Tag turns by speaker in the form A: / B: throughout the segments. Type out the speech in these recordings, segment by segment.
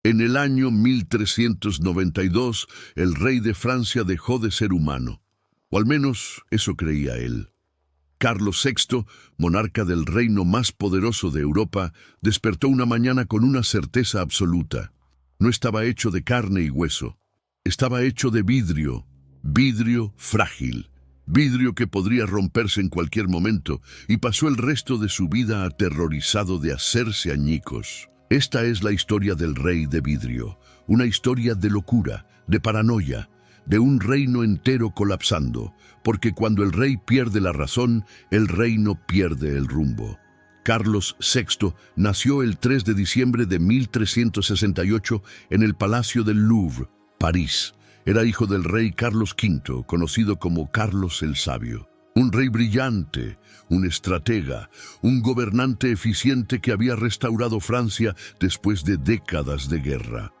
A: En el año 1392, el rey de Francia dejó de ser humano, o al menos eso creía él. Carlos VI, monarca del reino más poderoso de Europa, despertó una mañana con una certeza absoluta. No estaba hecho de carne y hueso, estaba hecho de vidrio, vidrio frágil, vidrio que podría romperse en cualquier momento, y pasó el resto de su vida aterrorizado de hacerse añicos. Esta es la historia del rey de vidrio, una historia de locura, de paranoia, de un reino entero colapsando, porque cuando el rey pierde la razón, el reino pierde el rumbo. Carlos VI nació el 3 de diciembre de 1368 en el Palacio del Louvre, París. Era hijo del rey Carlos V, conocido como Carlos el Sabio. Un rey brillante, un estratega, un gobernante eficiente que había restaurado Francia después de décadas de guerra.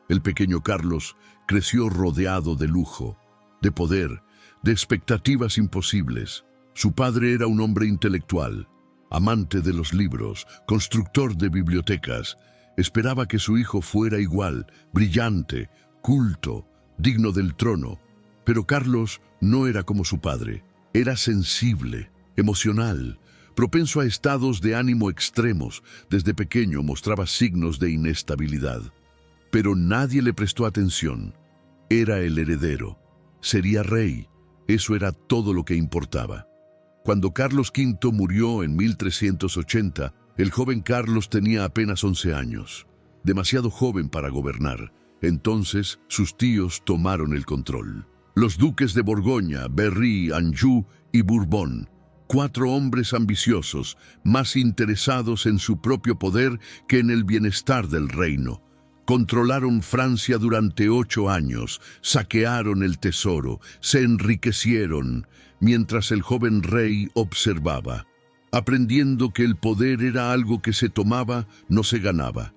A: El pequeño Carlos creció rodeado de lujo, de poder, de expectativas imposibles. Su padre era un hombre intelectual, amante de los libros, constructor de bibliotecas. Esperaba que su hijo fuera igual, brillante, culto, digno del trono. Pero Carlos no era como su padre. Era sensible, emocional, propenso a estados de ánimo extremos. Desde pequeño mostraba signos de inestabilidad. Pero nadie le prestó atención. Era el heredero. Sería rey. Eso era todo lo que importaba. Cuando Carlos V murió en 1380, el joven Carlos tenía apenas 11 años. Demasiado joven para gobernar. Entonces, sus tíos tomaron el control. Los duques de Borgoña, Berry, Anjou y Bourbon. 4 hombres ambiciosos, más interesados en su propio poder que en el bienestar del reino. Controlaron Francia durante 8 años, saquearon el tesoro, se enriquecieron, mientras el joven rey observaba, aprendiendo que el poder era algo que se tomaba, no se ganaba.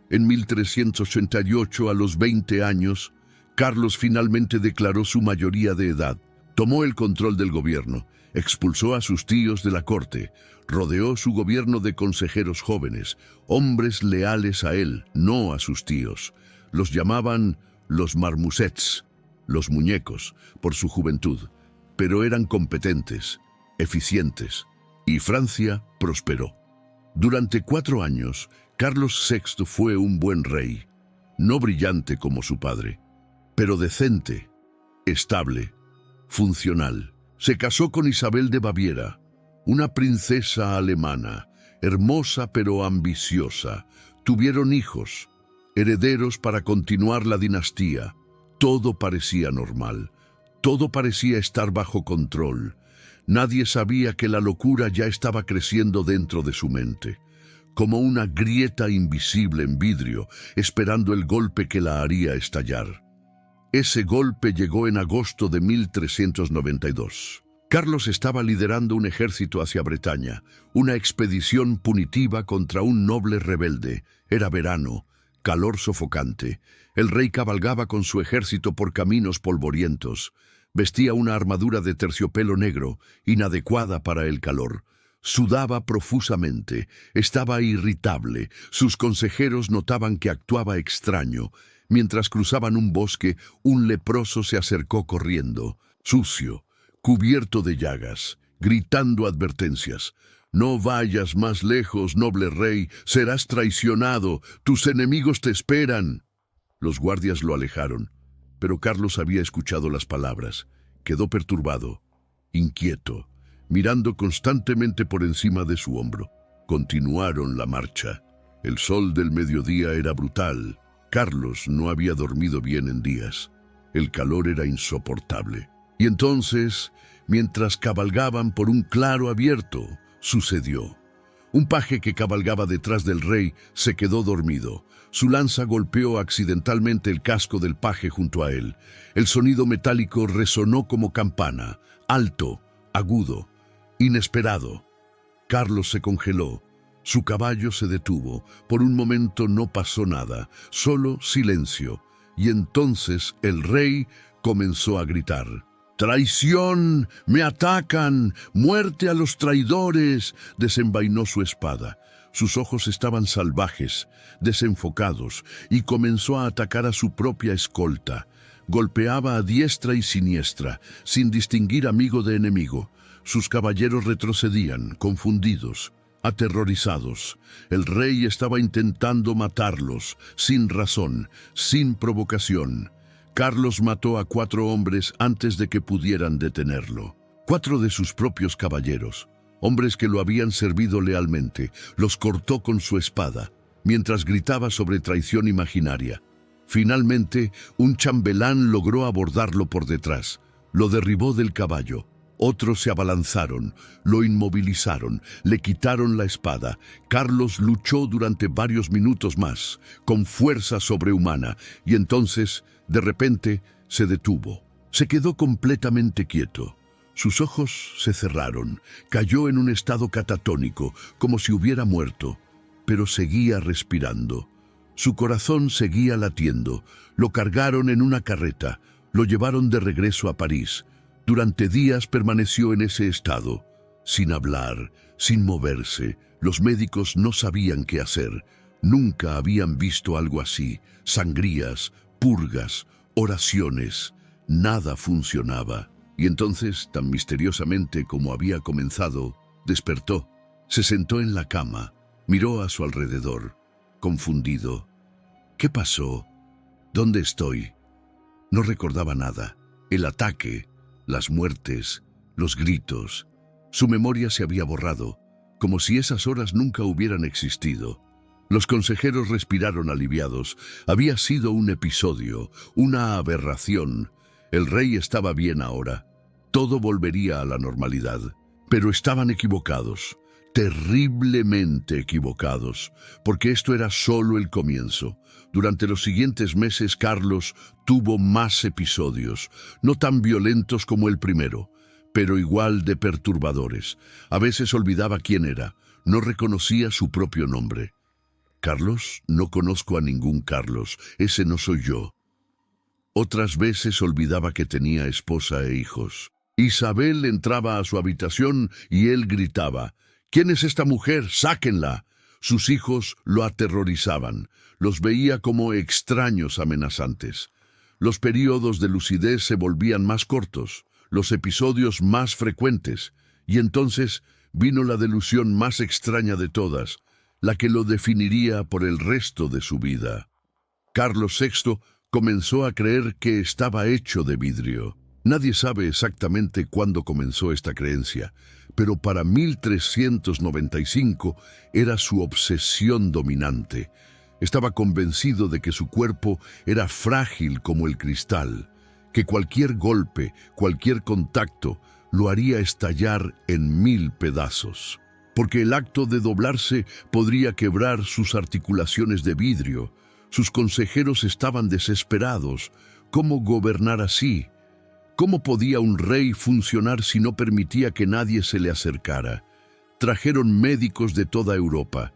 A: En 1388, a los 20 años, Carlos finalmente declaró su mayoría de edad. Tomó el control del gobierno, expulsó a sus tíos de la corte, rodeó su gobierno de consejeros jóvenes, hombres leales a él, no a sus tíos. Los llamaban los marmosets, los muñecos, por su juventud, pero eran competentes, eficientes, y Francia prosperó. Durante 4 años, Carlos VI fue un buen rey, no brillante como su padre, pero decente, estable, funcional. Se casó con Isabel de Baviera, una princesa alemana, hermosa pero ambiciosa. Tuvieron hijos, herederos para continuar la dinastía. Todo parecía normal, todo parecía estar bajo control. Nadie sabía que la locura ya estaba creciendo dentro de su mente, como una grieta invisible en vidrio, esperando el golpe que la haría estallar. Ese golpe llegó en agosto de 1392. Carlos estaba liderando un ejército hacia Bretaña, una expedición punitiva contra un noble rebelde. Era verano, calor sofocante. El rey cabalgaba con su ejército por caminos polvorientos. Vestía una armadura de terciopelo negro, inadecuada para el calor. Sudaba profusamente, estaba irritable. Sus consejeros notaban que actuaba extraño. Mientras cruzaban un bosque, un leproso se acercó corriendo, sucio, cubierto de llagas, gritando advertencias. «No vayas más lejos, noble rey, serás traicionado, tus enemigos te esperan». Los guardias lo alejaron, pero Carlos había escuchado las palabras. Quedó perturbado, inquieto, mirando constantemente por encima de su hombro. Continuaron la marcha. El sol del mediodía era brutal. Carlos no había dormido bien en días. El calor era insoportable. Y entonces, mientras cabalgaban por un claro abierto, sucedió. Un paje que cabalgaba detrás del rey se quedó dormido. Su lanza golpeó accidentalmente el casco del paje junto a él. El sonido metálico resonó como campana, alto, agudo, inesperado. Carlos se congeló. Su caballo se detuvo. Por un momento no pasó nada, solo silencio. Y entonces el rey comenzó a gritar. «¡Traición! ¡Me atacan! ¡Muerte a los traidores!». Desenvainó su espada. Sus ojos estaban salvajes, desenfocados, y comenzó a atacar a su propia escolta. Golpeaba a diestra y siniestra, sin distinguir amigo de enemigo. Sus caballeros retrocedían, confundidos, aterrorizados. El rey estaba intentando matarlos, sin razón, sin provocación. Carlos mató a 4 hombres antes de que pudieran detenerlo. 4 de sus propios caballeros, hombres que lo habían servido lealmente, los cortó con su espada, mientras gritaba sobre traición imaginaria. Finalmente, un chambelán logró abordarlo por detrás. Lo derribó del caballo. Otros se abalanzaron, lo inmovilizaron, le quitaron la espada. Carlos luchó durante varios minutos más, con fuerza sobrehumana, y entonces, de repente, se detuvo. Se quedó completamente quieto. Sus ojos se cerraron, cayó en un estado catatónico, como si hubiera muerto, pero seguía respirando. Su corazón seguía latiendo. Lo cargaron en una carreta, lo llevaron de regreso a París. Durante días permaneció en ese estado, sin hablar, sin moverse. Los médicos no sabían qué hacer. Nunca habían visto algo así. Sangrías, purgas, oraciones. Nada funcionaba. Y entonces, tan misteriosamente como había comenzado, despertó. Se sentó en la cama, miró a su alrededor, confundido. ¿Qué pasó? ¿Dónde estoy? No recordaba nada. El ataque, las muertes, los gritos. Su memoria se había borrado, como si esas horas nunca hubieran existido. Los consejeros respiraron aliviados. Había sido un episodio, una aberración. El rey estaba bien ahora. Todo volvería a la normalidad. Pero estaban equivocados, terriblemente equivocados, porque esto era solo el comienzo. Durante los siguientes meses, Carlos tuvo más episodios, no tan violentos como el primero, pero igual de perturbadores. A veces olvidaba quién era, no reconocía su propio nombre. «Carlos, no conozco a ningún Carlos, ese no soy yo». Otras veces olvidaba que tenía esposa e hijos. Isabel entraba a su habitación y él gritaba: «¿Quién es esta mujer? ¡Sáquenla!». Sus hijos lo aterrorizaban. Los veía como extraños amenazantes. Los períodos de lucidez se volvían más cortos, los episodios más frecuentes, y entonces vino la delusión más extraña de todas, la que lo definiría por el resto de su vida. Carlos VI comenzó a creer que estaba hecho de vidrio. Nadie sabe exactamente cuándo comenzó esta creencia, pero para 1395 era su obsesión dominante. Estaba convencido de que su cuerpo era frágil como el cristal, que cualquier golpe, cualquier contacto, lo haría estallar en 1000 pedazos. Porque el acto de doblarse podría quebrar sus articulaciones de vidrio. Sus consejeros estaban desesperados. ¿Cómo gobernar así? ¿Cómo podía un rey funcionar si no permitía que nadie se le acercara? Trajeron médicos de toda Europa,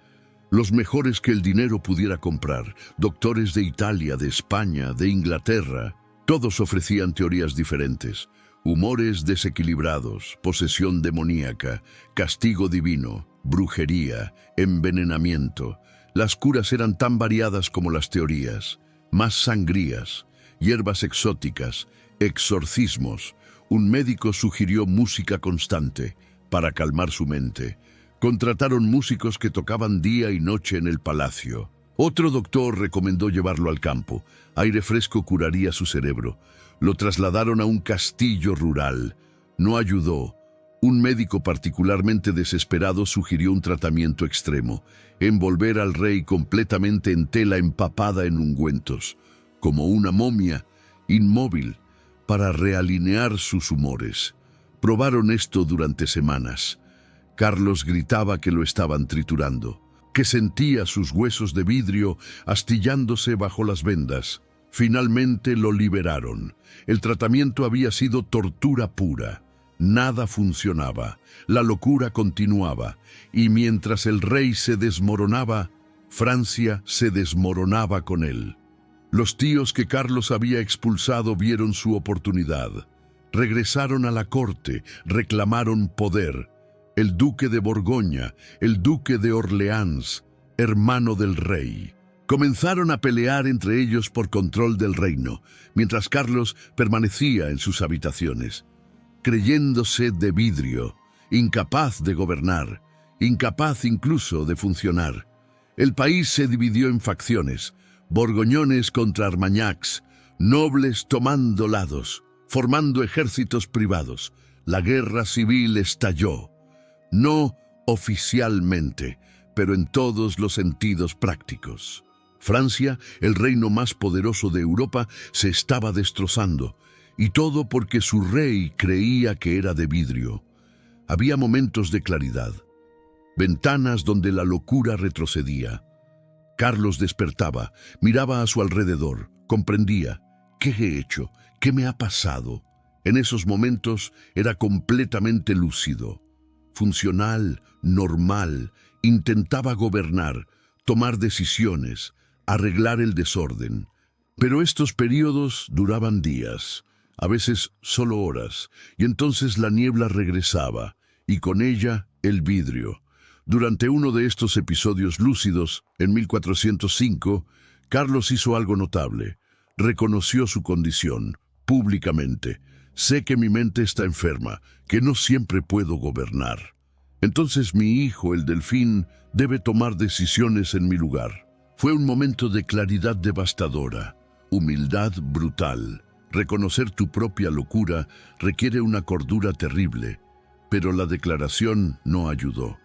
A: los mejores que el dinero pudiera comprar, doctores de Italia, de España, de Inglaterra. Todos ofrecían teorías diferentes: humores desequilibrados, posesión demoníaca, castigo divino, brujería, envenenamiento. Las curas eran tan variadas como las teorías: más sangrías, hierbas exóticas, exorcismos. Un médico sugirió música constante para calmar su mente. Contrataron músicos que tocaban día y noche en el palacio. Otro doctor recomendó llevarlo al campo. Aire fresco curaría su cerebro. Lo trasladaron a un castillo rural. No ayudó. Un médico particularmente desesperado sugirió un tratamiento extremo: envolver al rey completamente en tela empapada en ungüentos, como una momia, inmóvil, para realinear sus humores. Probaron esto durante semanas. Carlos gritaba que lo estaban triturando, que sentía sus huesos de vidrio astillándose bajo las vendas. Finalmente lo liberaron. El tratamiento había sido tortura pura. Nada funcionaba. La locura continuaba. Y mientras el rey se desmoronaba, Francia se desmoronaba con él. Los tíos que Carlos había expulsado vieron su oportunidad. Regresaron a la corte, reclamaron poder. el duque de Borgoña, el duque de Orleans, hermano del rey. Comenzaron a pelear entre ellos por control del reino, mientras Carlos permanecía en sus habitaciones, creyéndose de vidrio, incapaz de gobernar, incapaz incluso de funcionar. El país se dividió en facciones, borgoñones contra armañacs, nobles tomando lados, formando ejércitos privados. La guerra civil estalló, no oficialmente, pero en todos los sentidos prácticos. Francia, el reino más poderoso de Europa, se estaba destrozando, y todo porque su rey creía que era de vidrio. Había momentos de claridad, ventanas donde la locura retrocedía. Carlos despertaba, miraba a su alrededor, comprendía. ¿Qué he hecho? ¿Qué me ha pasado? En esos momentos era completamente lúcido, funcional, normal, intentaba gobernar, tomar decisiones, arreglar el desorden. Pero estos periodos duraban días, a veces solo horas, y entonces la niebla regresaba, y con ella el vidrio. Durante uno de estos episodios lúcidos, en 1405, Carlos hizo algo notable. Reconoció su condición, públicamente. Sé que mi mente está enferma, que no siempre puedo gobernar. Entonces mi hijo, el delfín, debe tomar decisiones en mi lugar. Fue un momento de claridad devastadora, humildad brutal. Reconocer tu propia locura requiere una cordura terrible, pero la declaración no ayudó,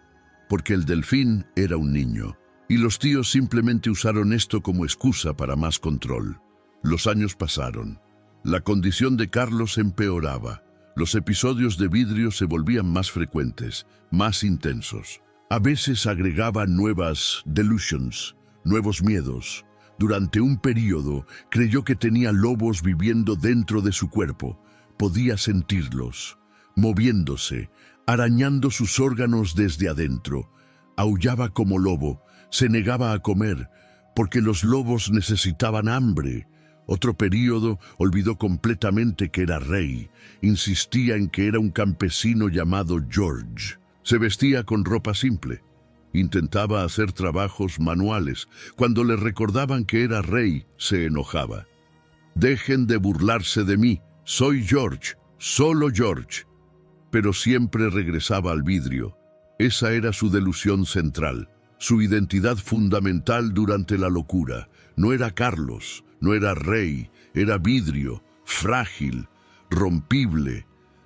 A: porque el delfín era un niño, y los tíos simplemente usaron esto como excusa para más control. Los años pasaron. La condición de Carlos empeoraba. Los episodios de vidrio se volvían más frecuentes, más intensos. A veces agregaba nuevas delusions, nuevos miedos. Durante un período creyó que tenía lobos viviendo dentro de su cuerpo. Podía sentirlos, moviéndose, arañando sus órganos desde adentro. Aullaba como lobo, se negaba a comer, porque los lobos necesitaban hambre. Otro período olvidó completamente que era rey. Insistía en que era un campesino llamado George. Se vestía con ropa simple. Intentaba hacer trabajos manuales. Cuando le recordaban que era rey, se enojaba. Dejen de burlarse de mí. Soy George, solo George. Pero siempre regresaba al vidrio. Esa era su delusión central, su identidad fundamental durante la locura. No era Carlos, no era rey, era vidrio, frágil, rompible,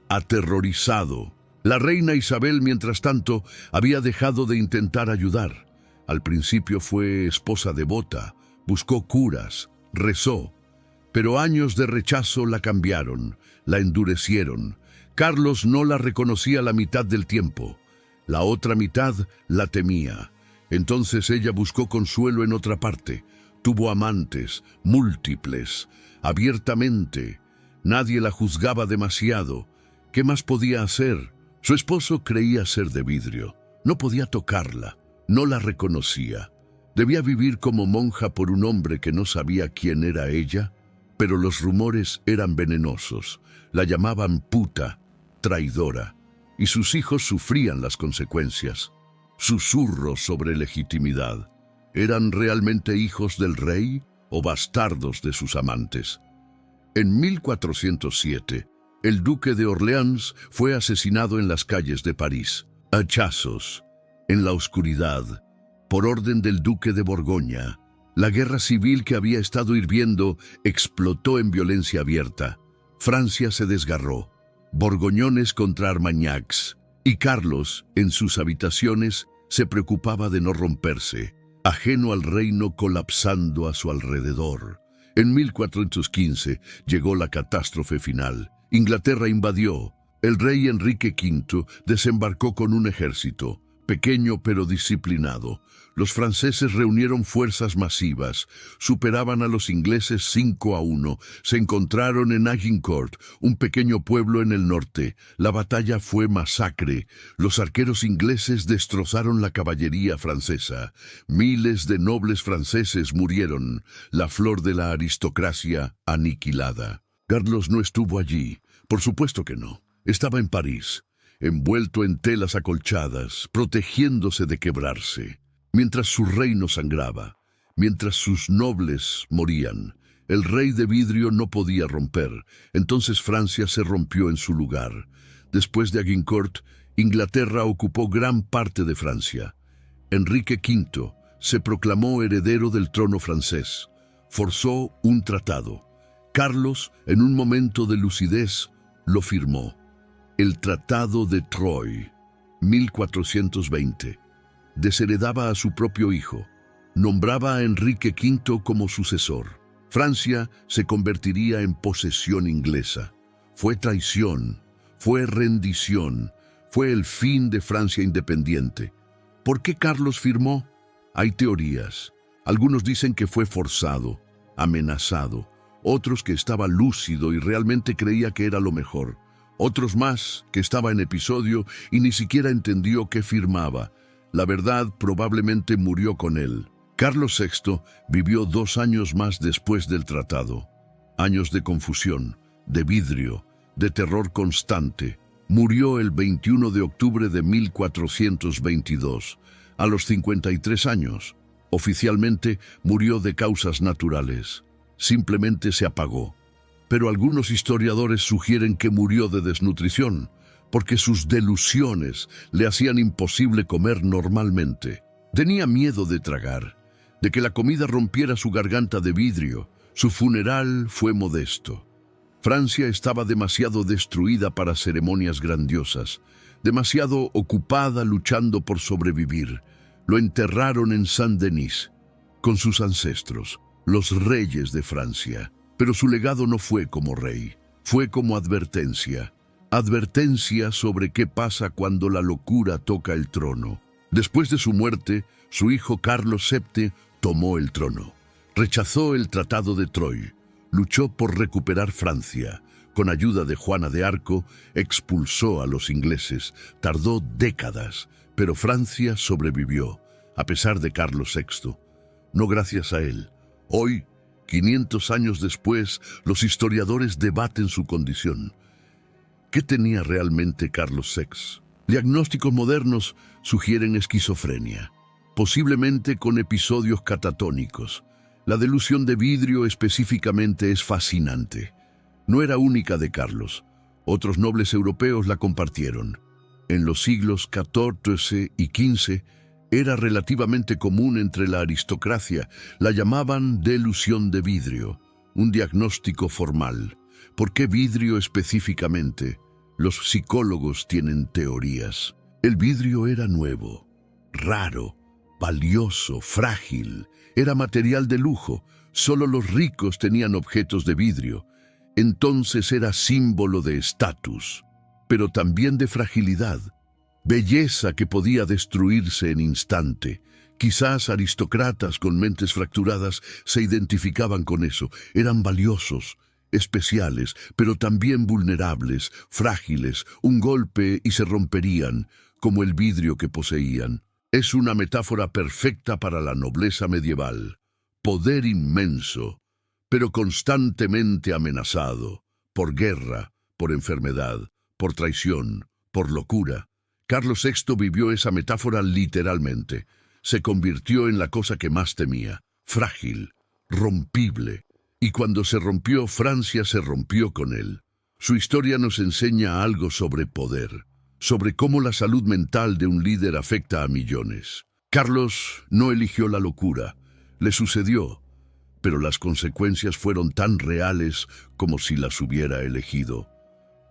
A: aterrorizado. La reina Isabel, mientras tanto, había dejado de intentar ayudar. Al principio fue esposa devota, buscó curas, rezó. Pero años de rechazo la cambiaron, la endurecieron. Carlos no la reconocía la mitad del tiempo. La otra mitad la temía. Entonces ella buscó consuelo en otra parte. Tuvo amantes, múltiples, abiertamente. Nadie la juzgaba demasiado. ¿Qué más podía hacer? Su esposo creía ser de vidrio. No podía tocarla. No la reconocía. ¿Debía vivir como monja por un hombre que no sabía quién era ella? Pero los rumores eran venenosos. La llamaban puta, traidora, y sus hijos sufrían las consecuencias. Susurros sobre legitimidad. ¿Eran realmente hijos del rey o bastardos de sus amantes? En 1407, el duque de Orleans fue asesinado en las calles de París, a hachazos, en la oscuridad, por orden del duque de Borgoña. La guerra civil que había estado hirviendo explotó en violencia abierta. Francia se desgarró. Borgoñones contra armañacs. Y Carlos, en sus habitaciones, se preocupaba de no romperse, ajeno al reino colapsando a su alrededor. En 1415 llegó la catástrofe final. Inglaterra invadió. El rey Enrique V desembarcó con un ejército, pequeño pero disciplinado. Los franceses reunieron fuerzas masivas, superaban a los ingleses 5-1, se encontraron en Agincourt, un pequeño pueblo en el norte. La batalla fue masacre. Los arqueros ingleses destrozaron la caballería francesa. Miles de nobles franceses murieron, la flor de la aristocracia aniquilada. Carlos no estuvo allí, por supuesto que no. Estaba en París. envuelto en telas acolchadas, protegiéndose de quebrarse. Mientras su reino sangraba, mientras sus nobles morían, el rey de vidrio no podía romper. Entonces Francia se rompió en su lugar. Después de Agincourt, Inglaterra ocupó gran parte de Francia. Enrique V se proclamó heredero del trono francés. Forzó un tratado. Carlos, en un momento de lucidez, lo firmó. El Tratado de Troyes, 1420. Desheredaba a su propio hijo. Nombraba a Enrique V como sucesor. Francia se convertiría en posesión inglesa. Fue traición, fue rendición, fue el fin de Francia independiente. ¿Por qué Carlos firmó? Hay teorías. Algunos dicen que fue forzado, amenazado. Otros que estaba lúcido y realmente creía que era lo mejor. Otros más que estaba en episodio y ni siquiera entendió qué firmaba. La verdad probablemente murió con él. Carlos VI vivió 2 años más después del tratado. Años de confusión, de vidrio, de terror constante. Murió el 21 de octubre de 1422, a los 53 años. Oficialmente murió de causas naturales. Simplemente se apagó. Pero algunos historiadores sugieren que murió de desnutrición, porque sus delusiones le hacían imposible comer normalmente. Tenía miedo de tragar, de que la comida rompiera su garganta de vidrio. Su funeral fue modesto. Francia estaba demasiado destruida para ceremonias grandiosas, demasiado ocupada luchando por sobrevivir. Lo enterraron en Saint-Denis, con sus ancestros, los reyes de Francia. Pero su legado no fue como rey, fue como advertencia. Advertencia sobre qué pasa cuando la locura toca el trono. Después de su muerte, su hijo Carlos VII tomó el trono. Rechazó el Tratado de Troyes, luchó por recuperar Francia. Con ayuda de Juana de Arco, expulsó a los ingleses. Tardó décadas, pero Francia sobrevivió, a pesar de Carlos VI. No gracias a él. Hoy, 500 años después, los historiadores debaten su condición. ¿Qué tenía realmente Carlos VI? Diagnósticos modernos sugieren esquizofrenia, posiblemente con episodios catatónicos. La delusión de vidrio específicamente es fascinante. No era única de Carlos. Otros nobles europeos la compartieron. En los siglos XIV y XV era relativamente común entre la aristocracia. La llamaban delusión de vidrio, un diagnóstico formal. ¿Por qué vidrio específicamente? Los psicólogos tienen teorías. El vidrio era nuevo, raro, valioso, frágil. Era material de lujo. Solo los ricos tenían objetos de vidrio. Entonces era símbolo de estatus, pero también de fragilidad. Belleza que podía destruirse en instante. Quizás aristócratas con mentes fracturadas se identificaban con eso. Eran valiosos, especiales, pero también vulnerables, frágiles. Un golpe y se romperían, como el vidrio que poseían. Es una metáfora perfecta para la nobleza medieval. Poder inmenso, pero constantemente amenazado por guerra, por enfermedad, por traición, por locura. Carlos VI vivió esa metáfora literalmente. Se convirtió en la cosa que más temía, frágil, rompible. Y cuando se rompió, Francia se rompió con él. Su historia nos enseña algo sobre poder, sobre cómo la salud mental de un líder afecta a millones. Carlos no eligió la locura, le sucedió, pero las consecuencias fueron tan reales como si las hubiera elegido.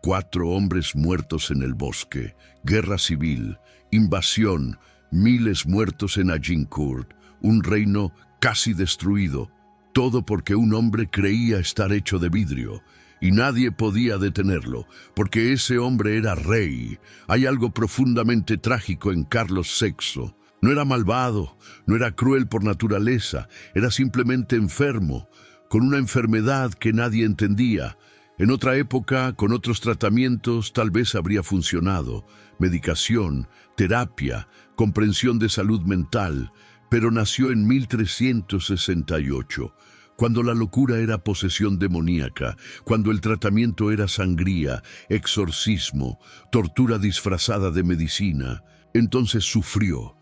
A: 4 hombres muertos en el bosque, guerra civil, invasión, miles muertos en Agincourt, un reino casi destruido, todo porque un hombre creía estar hecho de vidrio, y nadie podía detenerlo, porque ese hombre era rey. Hay algo profundamente trágico en Carlos VI. No era malvado, no era cruel por naturaleza, era simplemente enfermo, con una enfermedad que nadie entendía. En otra época, con otros tratamientos, tal vez habría funcionado. Medicación, terapia, comprensión de salud mental. Pero nació en 1368, Cuando la locura era posesión demoníaca, cuando el tratamiento era sangría, exorcismo, tortura disfrazada de medicina, entonces sufrió.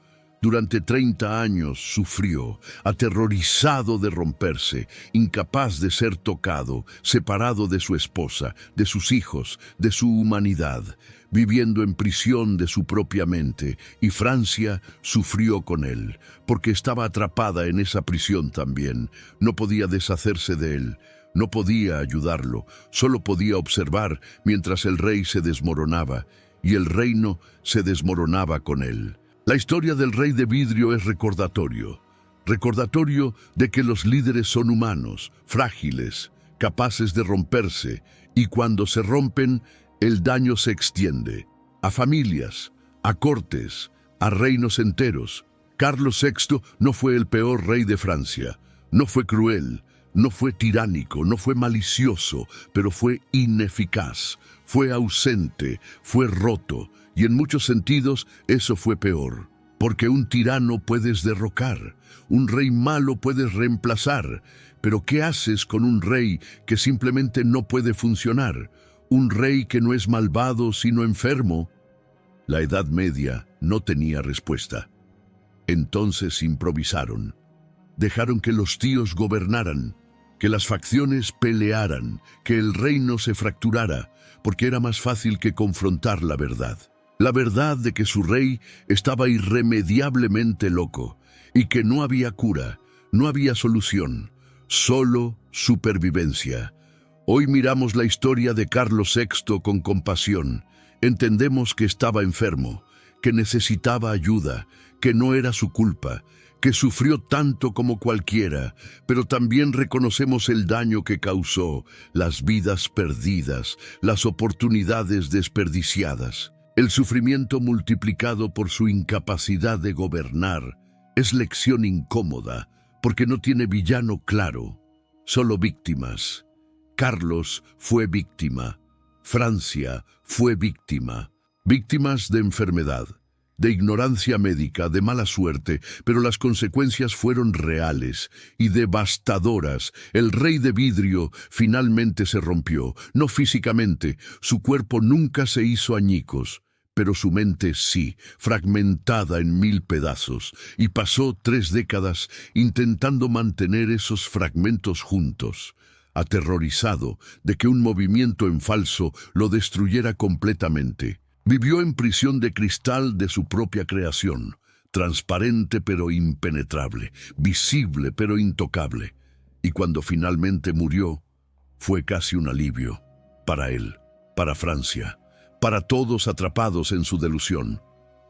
A: Durante 30 años sufrió, aterrorizado de romperse, incapaz de ser tocado, separado de su esposa, de sus hijos, de su humanidad, viviendo en prisión de su propia mente, y Francia sufrió con él, porque estaba atrapada en esa prisión también. No podía deshacerse de él, no podía ayudarlo, solo podía observar mientras el rey se desmoronaba, y el reino se desmoronaba con él. La historia del rey de vidrio es recordatorio de que los líderes son humanos, frágiles, capaces de romperse, y cuando se rompen, el daño se extiende a familias, a cortes, a reinos enteros. Carlos VI no fue el peor rey de Francia, no fue cruel, no fue tiránico, no fue malicioso, pero fue ineficaz, fue ausente, fue roto, y en muchos sentidos eso fue peor. Porque un tirano puedes derrocar, un rey malo puedes reemplazar, pero ¿qué haces con un rey que simplemente no puede funcionar? Un rey que no es malvado sino enfermo. La Edad Media no tenía respuesta. Entonces improvisaron. Dejaron que los tíos gobernaran, que las facciones pelearan, que el reino se fracturara, porque era más fácil que confrontar la verdad. La verdad de que su rey estaba irremediablemente loco y que no había cura, no había solución, solo supervivencia. Hoy miramos la historia de Carlos VI con compasión. Entendemos que estaba enfermo, que necesitaba ayuda, que no era su culpa, que sufrió tanto como cualquiera, pero también reconocemos el daño que causó, las vidas perdidas, las oportunidades desperdiciadas. El sufrimiento multiplicado por su incapacidad de gobernar es lección incómoda, porque no tiene villano claro, solo víctimas. Carlos fue víctima, Francia fue víctima, víctimas de enfermedad, de ignorancia médica, de mala suerte, pero las consecuencias fueron reales y devastadoras. El rey de vidrio finalmente se rompió, no físicamente, su cuerpo nunca se hizo añicos, pero su mente sí, fragmentada en 1000 pedazos, y pasó 3 décadas intentando mantener esos fragmentos juntos, aterrorizado de que un movimiento en falso lo destruyera completamente. Vivió en prisión de cristal de su propia creación, transparente pero impenetrable, visible pero intocable, y cuando finalmente murió, fue casi un alivio para él, para Francia, para todos atrapados en su delusión.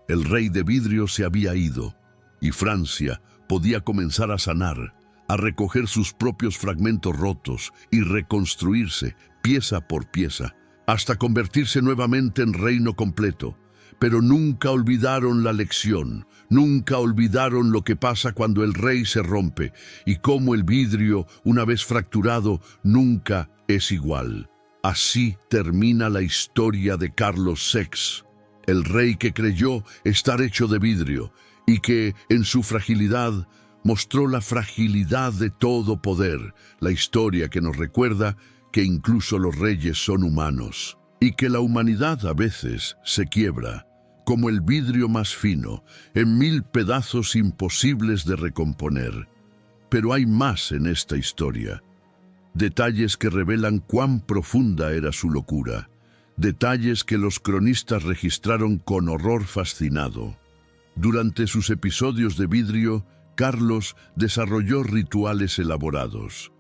A: El rey de vidrio se había ido, y Francia podía comenzar a sanar, a recoger sus propios fragmentos rotos y reconstruirse pieza por pieza, hasta convertirse nuevamente en reino completo. Pero nunca olvidaron la lección, nunca olvidaron lo que pasa cuando el rey se rompe, y cómo el vidrio, una vez fracturado, nunca es igual. Así termina la historia de Carlos VI, el rey que creyó estar hecho de vidrio y que, en su fragilidad, mostró la fragilidad de todo poder, la historia que nos recuerda que incluso los reyes son humanos y que la humanidad a veces se quiebra, como el vidrio más fino, en 1000 pedazos imposibles de recomponer. Pero hay más en esta historia. Detalles que revelan cuán profunda era su locura. Detalles que los cronistas registraron con horror fascinado. Durante sus episodios de vidrio, Carlos desarrolló rituales elaborados.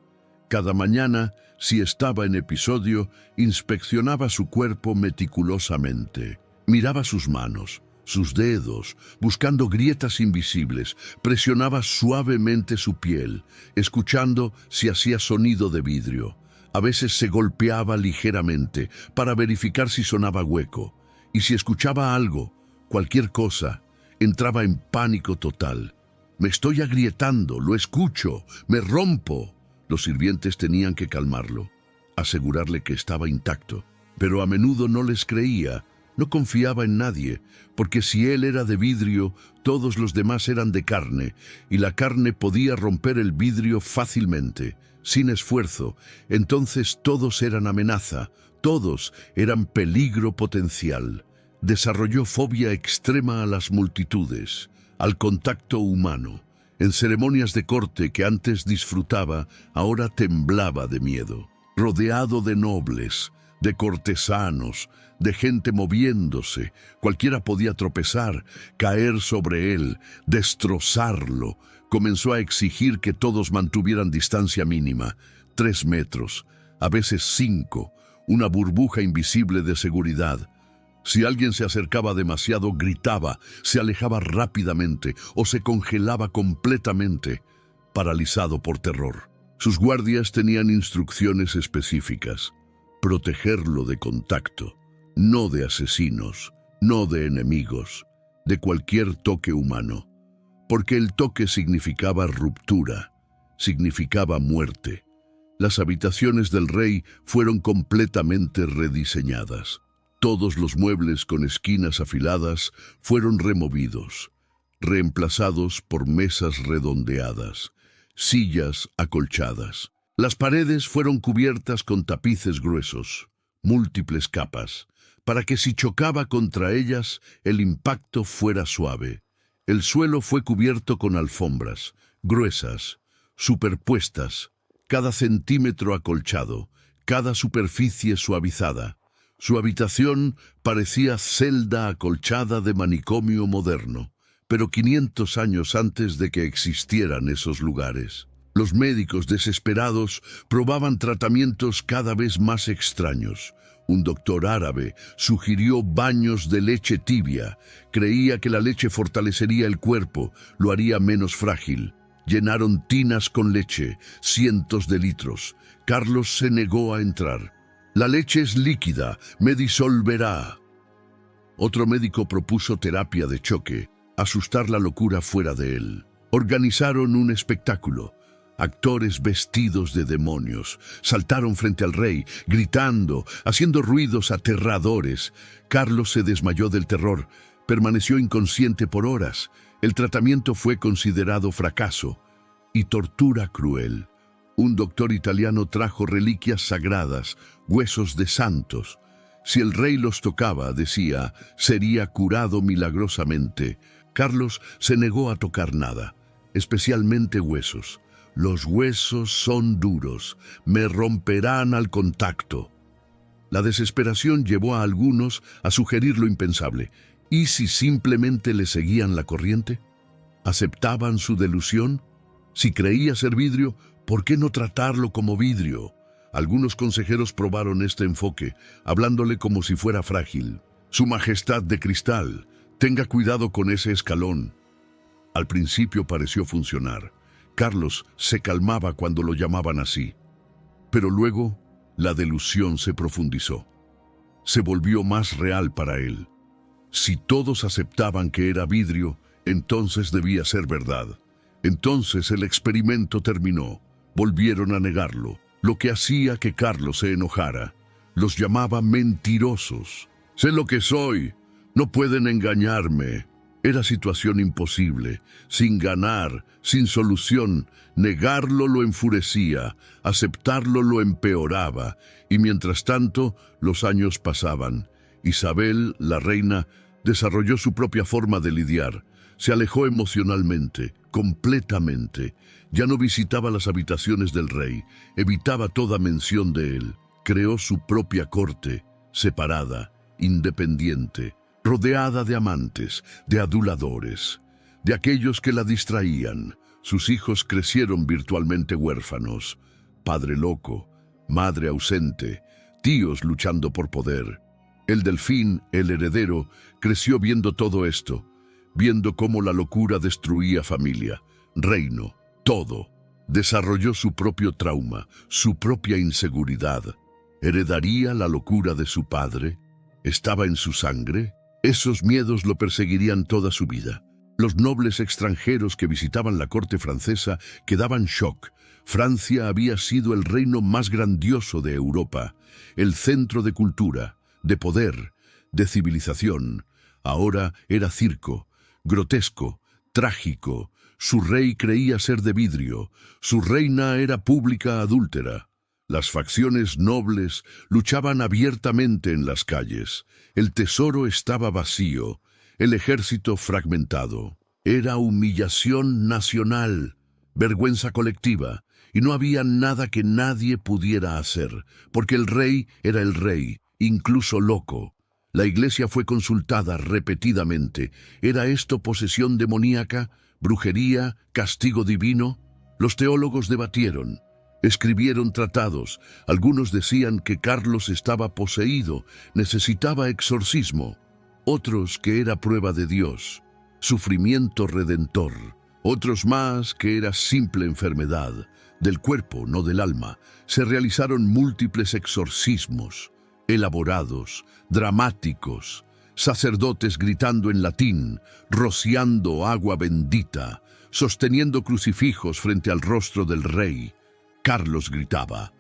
A: Cada mañana, si estaba en episodio, inspeccionaba su cuerpo meticulosamente. Miraba sus manos, sus dedos, buscando grietas invisibles, presionaba suavemente su piel, escuchando si hacía sonido de vidrio. A veces se golpeaba ligeramente para verificar si sonaba hueco, y si escuchaba algo, cualquier cosa, entraba en pánico total. Me estoy agrietando, lo escucho, me rompo. Los sirvientes tenían que calmarlo, asegurarle que estaba intacto, pero a menudo no les creía No confiaba en nadie, porque si él era de vidrio, todos los demás eran de carne, y la carne podía romper el vidrio fácilmente, sin esfuerzo. Entonces todos eran amenaza, todos eran peligro potencial. Desarrolló fobia extrema a las multitudes, al contacto humano. En ceremonias de corte que antes disfrutaba, ahora temblaba de miedo. Rodeado de nobles, de cortesanos, de gente moviéndose, cualquiera podía tropezar, caer sobre él, destrozarlo. Comenzó a exigir que todos mantuvieran distancia mínima, 3 metros, a veces 5, una burbuja invisible de seguridad. Si alguien se acercaba demasiado, gritaba, se alejaba rápidamente o se congelaba completamente, paralizado por terror. Sus guardias tenían instrucciones específicas: protegerlo de contacto, no de asesinos, no de enemigos, de cualquier toque humano, porque el toque significaba ruptura, significaba muerte. Las habitaciones del rey fueron completamente rediseñadas. Todos los muebles con esquinas afiladas fueron removidos, reemplazados por mesas redondeadas, sillas acolchadas. Las paredes fueron cubiertas con tapices gruesos, múltiples capas, para que si chocaba contra ellas, el impacto fuera suave. El suelo fue cubierto con alfombras, gruesas, superpuestas, cada centímetro acolchado, cada superficie suavizada. Su habitación parecía celda acolchada de manicomio moderno, pero 500 años antes de que existieran esos lugares. Los médicos desesperados probaban tratamientos cada vez más extraños. Un doctor árabe sugirió baños de leche tibia. Creía que la leche fortalecería el cuerpo, lo haría menos frágil. Llenaron tinas con leche, cientos de litros. Carlos se negó a entrar. «La leche es líquida, me disolverá». Otro médico propuso terapia de choque, asustar la locura fuera de él. Organizaron un espectáculo. Actores vestidos de demonios saltaron frente al rey, gritando, haciendo ruidos aterradores. Carlos se desmayó del terror, permaneció inconsciente por horas. El tratamiento fue considerado fracaso y tortura cruel. Un doctor italiano trajo reliquias sagradas, huesos de santos. Si el rey los tocaba, decía, sería curado milagrosamente. Carlos se negó a tocar nada, especialmente huesos. «Los huesos son duros, me romperán al contacto». La desesperación llevó a algunos a sugerir lo impensable. ¿Y si simplemente le seguían la corriente? ¿Aceptaban su delusión? Si creía ser vidrio, ¿por qué no tratarlo como vidrio? Algunos consejeros probaron este enfoque, hablándole como si fuera frágil. «Su majestad de cristal, tenga cuidado con ese escalón». Al principio pareció funcionar. Carlos se calmaba cuando lo llamaban así. Pero luego, la delusión se profundizó. Se volvió más real para él. Si todos aceptaban que era vidrio, entonces debía ser verdad. Entonces el experimento terminó. Volvieron a negarlo, lo que hacía que Carlos se enojara. Los llamaba mentirosos. «Sé lo que soy, no pueden engañarme». Era situación imposible, sin ganar, sin solución. Negarlo lo enfurecía, aceptarlo lo empeoraba, y mientras tanto los años pasaban. Isabel, la reina, desarrolló su propia forma de lidiar. Se alejó emocionalmente, completamente. Ya no visitaba las habitaciones del rey, evitaba toda mención de él. Creó su propia corte, separada, independiente, rodeada de amantes, de aduladores, de aquellos que la distraían. Sus hijos crecieron virtualmente huérfanos. Padre loco, madre ausente, tíos luchando por poder. El delfín, el heredero, creció viendo todo esto, viendo cómo la locura destruía familia, reino, todo. Desarrolló su propio trauma, su propia inseguridad. ¿Heredaría la locura de su padre? ¿Estaba en su sangre? Esos miedos lo perseguirían toda su vida. Los nobles extranjeros que visitaban la corte francesa quedaban shock. Francia había sido el reino más grandioso de Europa, el centro de cultura, de poder, de civilización. Ahora era circo, grotesco, trágico. Su rey creía ser de vidrio, su reina era pública adúltera. Las facciones nobles luchaban abiertamente en las calles. El tesoro estaba vacío, el ejército fragmentado. Era humillación nacional, vergüenza colectiva, y no había nada que nadie pudiera hacer, porque el rey era el rey, incluso loco. La iglesia fue consultada repetidamente. ¿Era esto posesión demoníaca, brujería, castigo divino? Los teólogos debatieron. Escribieron tratados. Algunos decían que Carlos estaba poseído, necesitaba exorcismo. Otros que era prueba de Dios, sufrimiento redentor. Otros más que era simple enfermedad, del cuerpo, no del alma. Se realizaron múltiples exorcismos, elaborados, dramáticos, sacerdotes gritando en latín, rociando agua bendita, sosteniendo crucifijos frente al rostro del rey. Carlos gritaba,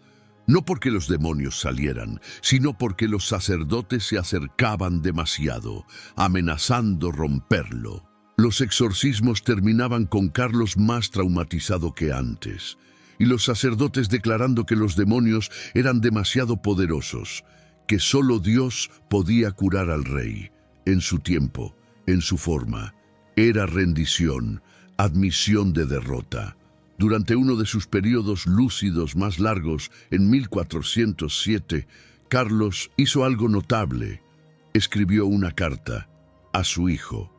A: no porque los demonios salieran, sino porque los sacerdotes se acercaban demasiado, amenazando romperlo. Los exorcismos terminaban con Carlos más traumatizado que antes, y los sacerdotes declarando que los demonios eran demasiado poderosos, que solo Dios podía curar al rey, en su tiempo, en su forma. Era rendición, admisión de derrota. Durante uno de sus periodos lúcidos más largos, en 1407, Carlos hizo algo notable. Escribió una carta a su hijo.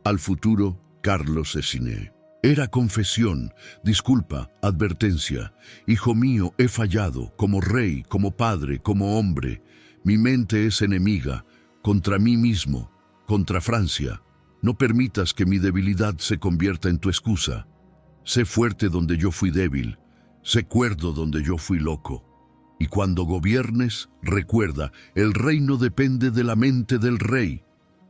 A: Al futuro, Carlos Cessiné. Era confesión, disculpa, advertencia. Hijo mío, he fallado, como rey, como padre, como hombre. Mi mente es enemiga, contra mí mismo, contra Francia. No permitas que mi debilidad se convierta en tu excusa. Sé fuerte donde yo fui débil, sé cuerdo donde yo fui loco. Y cuando gobiernes, recuerda, el reino depende de la mente del rey.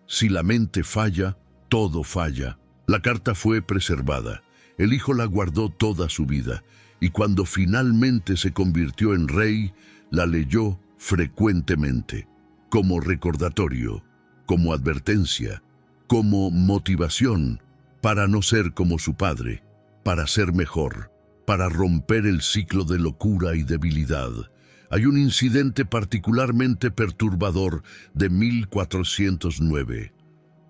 A: Si la mente falla, todo falla. La carta fue preservada. El hijo la guardó toda su vida, y cuando finalmente se convirtió en rey, la leyó frecuentemente, como recordatorio, como advertencia, como motivación, para no ser como su padre, para ser mejor, para romper el ciclo de locura y debilidad. Hay un incidente particularmente perturbador de 1409.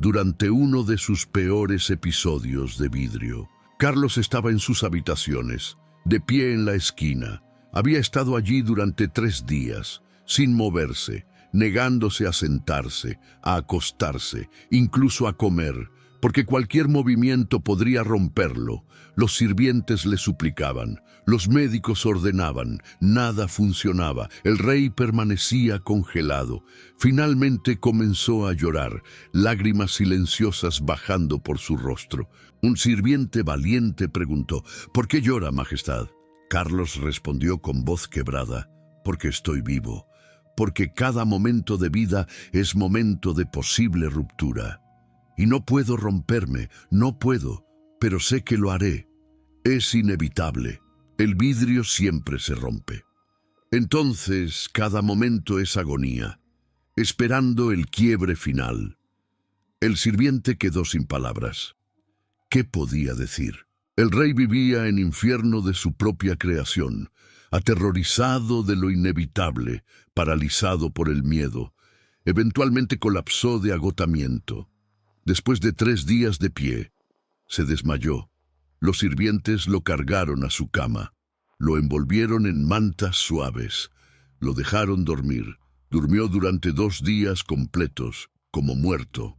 A: Durante uno de sus peores episodios de vidrio, Carlos estaba en sus habitaciones, de pie en la esquina. Había estado allí durante 3 días, sin moverse, negándose a sentarse, a acostarse, incluso a comer, porque cualquier movimiento podría romperlo. Los sirvientes le suplicaban, los médicos ordenaban, nada funcionaba, el rey permanecía congelado. Finalmente comenzó a llorar, lágrimas silenciosas bajando por su rostro. Un sirviente valiente preguntó, ¿por qué llora, Majestad? Carlos respondió con voz quebrada, porque estoy vivo, porque cada momento de vida es momento de posible ruptura. Y no puedo romperme, no puedo, pero sé que lo haré. Es inevitable. El vidrio siempre se rompe. Entonces, cada momento es agonía, esperando el quiebre final. El sirviente quedó sin palabras. ¿Qué podía decir? El rey vivía en infierno de su propia creación, aterrorizado de lo inevitable, paralizado por el miedo. Eventualmente colapsó de agotamiento. Después de 3 días de pie, se desmayó. Los sirvientes lo cargaron a su cama, lo envolvieron en mantas suaves, lo dejaron dormir. Durmió durante 2 días completos, como muerto.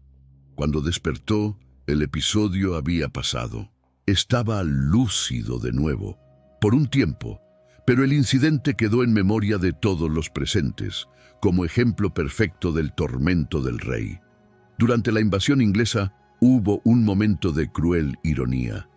A: Cuando despertó, el episodio había pasado. Estaba lúcido de nuevo, por un tiempo, pero el incidente quedó en memoria de todos los presentes, como ejemplo perfecto del tormento del rey. Durante la invasión inglesa hubo un momento de cruel ironía.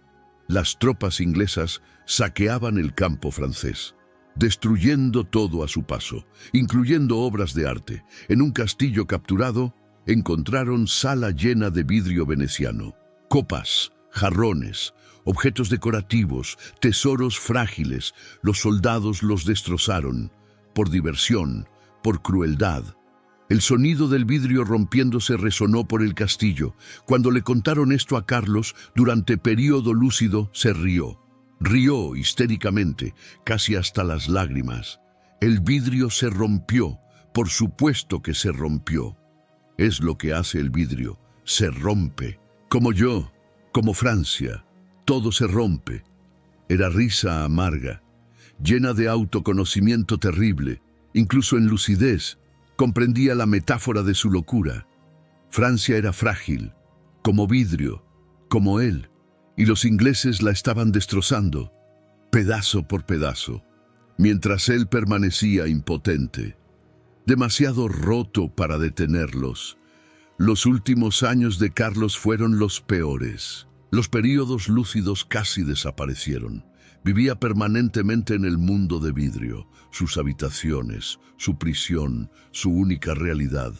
A: Las tropas inglesas saqueaban el campo francés, destruyendo todo a su paso, incluyendo obras de arte. En un castillo capturado, encontraron sala llena de vidrio veneciano, copas, jarrones, objetos decorativos, tesoros frágiles. Los soldados los destrozaron, por diversión, por crueldad. El sonido del vidrio rompiéndose resonó por el castillo. Cuando le contaron esto a Carlos, durante período lúcido, se rió. Rió histéricamente, casi hasta las lágrimas. El vidrio se rompió, por supuesto que se rompió. Es lo que hace el vidrio, se rompe. Como yo, como Francia, todo se rompe. Era risa amarga, llena de autoconocimiento terrible, incluso en lucidez. Comprendía la metáfora de su locura. Francia era frágil, como vidrio, como él, y los ingleses la estaban destrozando, pedazo por pedazo, mientras él permanecía impotente, demasiado roto para detenerlos. Los últimos años de Carlos fueron los peores. Los períodos lúcidos casi desaparecieron. Vivía permanentemente en el mundo de vidrio, sus habitaciones, su prisión, su única realidad.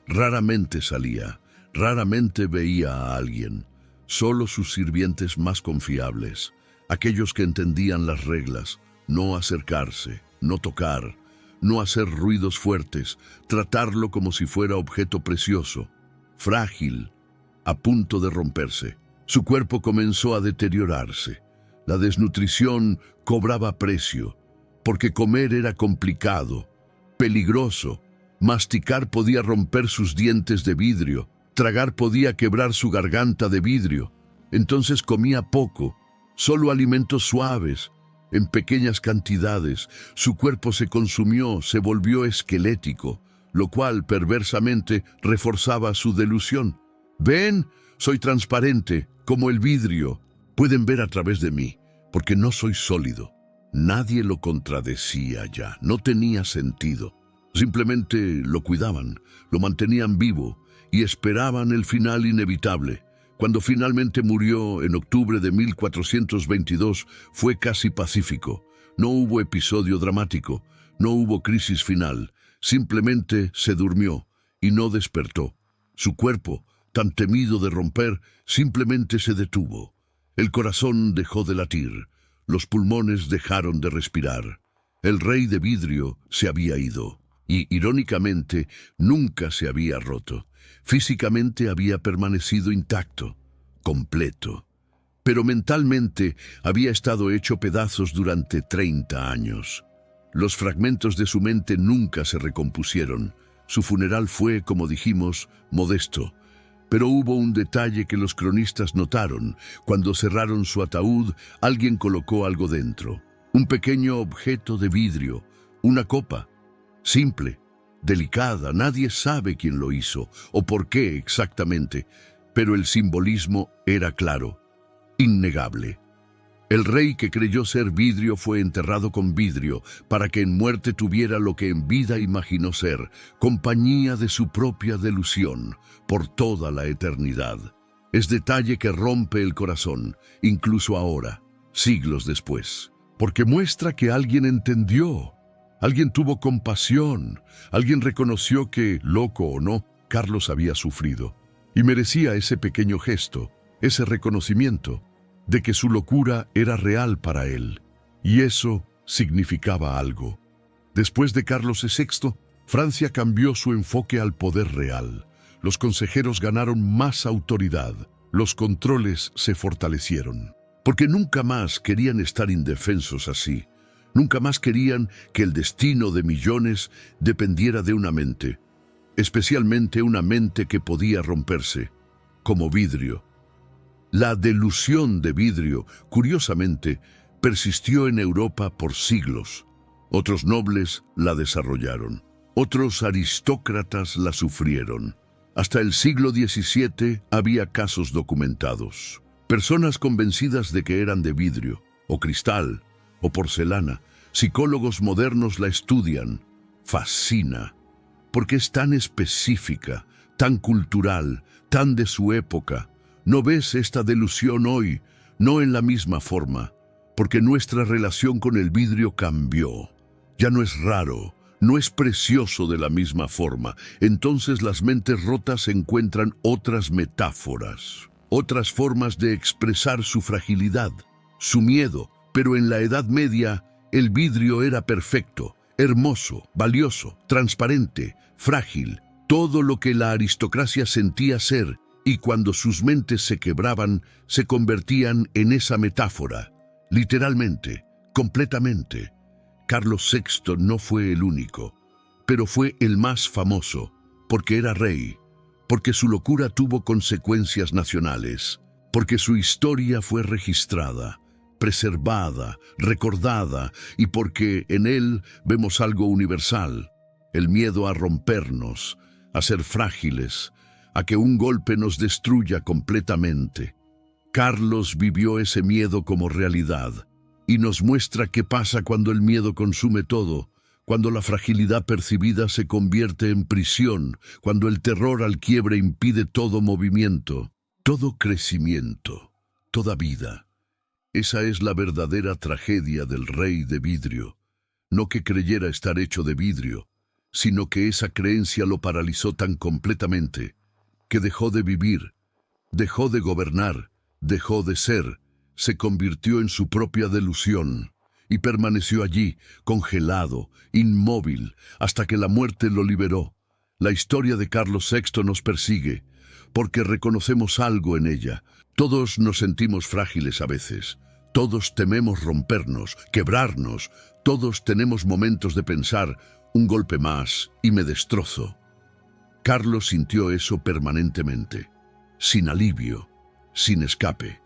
A: Raramente salía, raramente veía a alguien, solo sus sirvientes más confiables, aquellos que entendían las reglas, no acercarse, no tocar, no hacer ruidos fuertes, tratarlo como si fuera objeto precioso, frágil, a punto de romperse. Su cuerpo comenzó a deteriorarse. La desnutrición cobraba precio, porque comer era complicado, peligroso. Masticar podía romper sus dientes de vidrio, tragar podía quebrar su garganta de vidrio. Entonces comía poco, solo alimentos suaves, en pequeñas cantidades. Su cuerpo se consumió, se volvió esquelético, lo cual perversamente reforzaba su delusión. «Ven, soy transparente, como el vidrio. Pueden ver a través de mí, porque no soy sólido». Nadie lo contradecía ya, no tenía sentido. Simplemente lo cuidaban, lo mantenían vivo y esperaban el final inevitable. Cuando finalmente murió en octubre de 1422, fue casi pacífico. No hubo episodio dramático, no hubo crisis final. Simplemente se durmió y no despertó. Su cuerpo, tan temido de romper, simplemente se detuvo. El corazón dejó de latir, los pulmones dejaron de respirar. El rey de vidrio se había ido y, irónicamente, nunca se había roto. Físicamente había permanecido intacto, completo, pero mentalmente había estado hecho pedazos durante 30 años. Los fragmentos de su mente nunca se recompusieron. Su funeral fue, como dijimos, modesto. Pero hubo un detalle que los cronistas notaron. Cuando cerraron su ataúd, alguien colocó algo dentro. Un pequeño objeto de vidrio, una copa. Simple, delicada, nadie sabe quién lo hizo o por qué exactamente, pero el simbolismo era claro, innegable. El rey que creyó ser vidrio fue enterrado con vidrio para que en muerte tuviera lo que en vida imaginó ser, compañía de su propia delusión, por toda la eternidad. Es detalle que rompe el corazón, incluso ahora, siglos después, porque muestra que alguien entendió, alguien tuvo compasión, alguien reconoció que, loco o no, Carlos había sufrido, y merecía ese pequeño gesto, ese reconocimiento, de que su locura era real para él, y eso significaba algo. Después de Carlos VI, Francia cambió su enfoque al poder real. Los consejeros ganaron más autoridad, los controles se fortalecieron, porque nunca más querían estar indefensos así. Nunca más querían que el destino de millones dependiera de una mente, especialmente una mente que podía romperse, como vidrio. La delusión de vidrio, curiosamente, persistió en Europa por siglos. Otros nobles la desarrollaron. Otros aristócratas la sufrieron. Hasta el siglo XVII había casos documentados. Personas convencidas de que eran de vidrio, o cristal, o porcelana. Psicólogos modernos la estudian. Fascina, porque es tan específica, tan cultural, tan de su época. ¿No ves esta delusión hoy? No en la misma forma, porque nuestra relación con el vidrio cambió. Ya no es raro, no es precioso de la misma forma. Entonces las mentes rotas encuentran otras metáforas, otras formas de expresar su fragilidad, su miedo. Pero en la Edad Media, el vidrio era perfecto, hermoso, valioso, transparente, frágil. todo lo que la aristocracia sentía ser, y cuando sus mentes se quebraban, se convertían en esa metáfora, literalmente, completamente. Carlos VI no fue el único, pero fue el más famoso, porque era rey, porque su locura tuvo consecuencias nacionales, porque su historia fue registrada, preservada, recordada, y porque en él vemos algo universal, el miedo a rompernos, a ser frágiles, a que un golpe nos destruya completamente. Carlos vivió ese miedo como realidad y nos muestra qué pasa cuando el miedo consume todo, cuando la fragilidad percibida se convierte en prisión, cuando el terror al quiebre impide todo movimiento, todo crecimiento, toda vida. Esa es la verdadera tragedia del rey de vidrio. No que creyera estar hecho de vidrio, sino que esa creencia lo paralizó tan completamente que dejó de vivir, dejó de gobernar, dejó de ser, se convirtió en su propia delusión y permaneció allí, congelado, inmóvil, hasta que la muerte lo liberó. La historia de Carlos VI nos persigue, porque reconocemos algo en ella. Todos nos sentimos frágiles a veces, todos tememos rompernos, quebrarnos, todos tenemos momentos de pensar, un golpe más y me destrozo. Carlos sintió eso permanentemente, sin alivio, sin escape.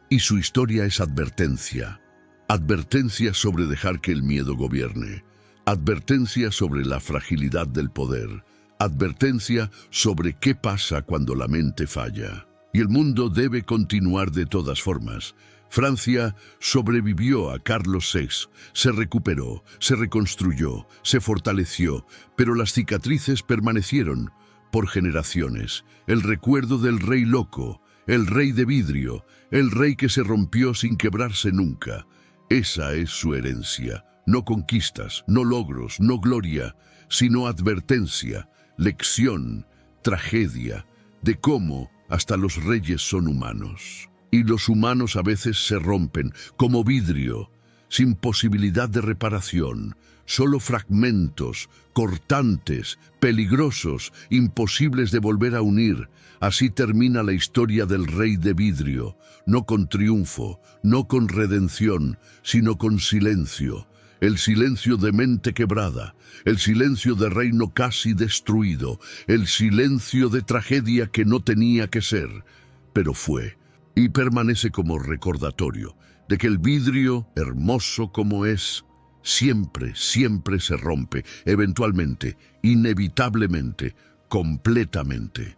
A: Y su historia es advertencia. Advertencia sobre dejar que el miedo gobierne. Advertencia sobre la fragilidad del poder. Advertencia sobre qué pasa cuando la mente falla. Y el mundo debe continuar de todas formas. Francia sobrevivió a Carlos VI, se recuperó, se reconstruyó, se fortaleció, pero las cicatrices permanecieron por generaciones. El recuerdo del rey loco, el rey de vidrio, el rey que se rompió sin quebrarse nunca. Esa es su herencia. No conquistas, no logros, no gloria, sino advertencia, lección, tragedia, de cómo hasta los reyes son humanos. Y los humanos a veces se rompen, como vidrio, sin posibilidad de reparación, solo fragmentos, cortantes, peligrosos, imposibles de volver a unir. Así termina la historia del rey de vidrio, no con triunfo, no con redención, sino con silencio. El silencio de mente quebrada, el silencio de reino casi destruido, el silencio de tragedia que no tenía que ser, pero fue. Y permanece como recordatorio de que el vidrio, hermoso como es, siempre, siempre se rompe, eventualmente, inevitablemente, completamente.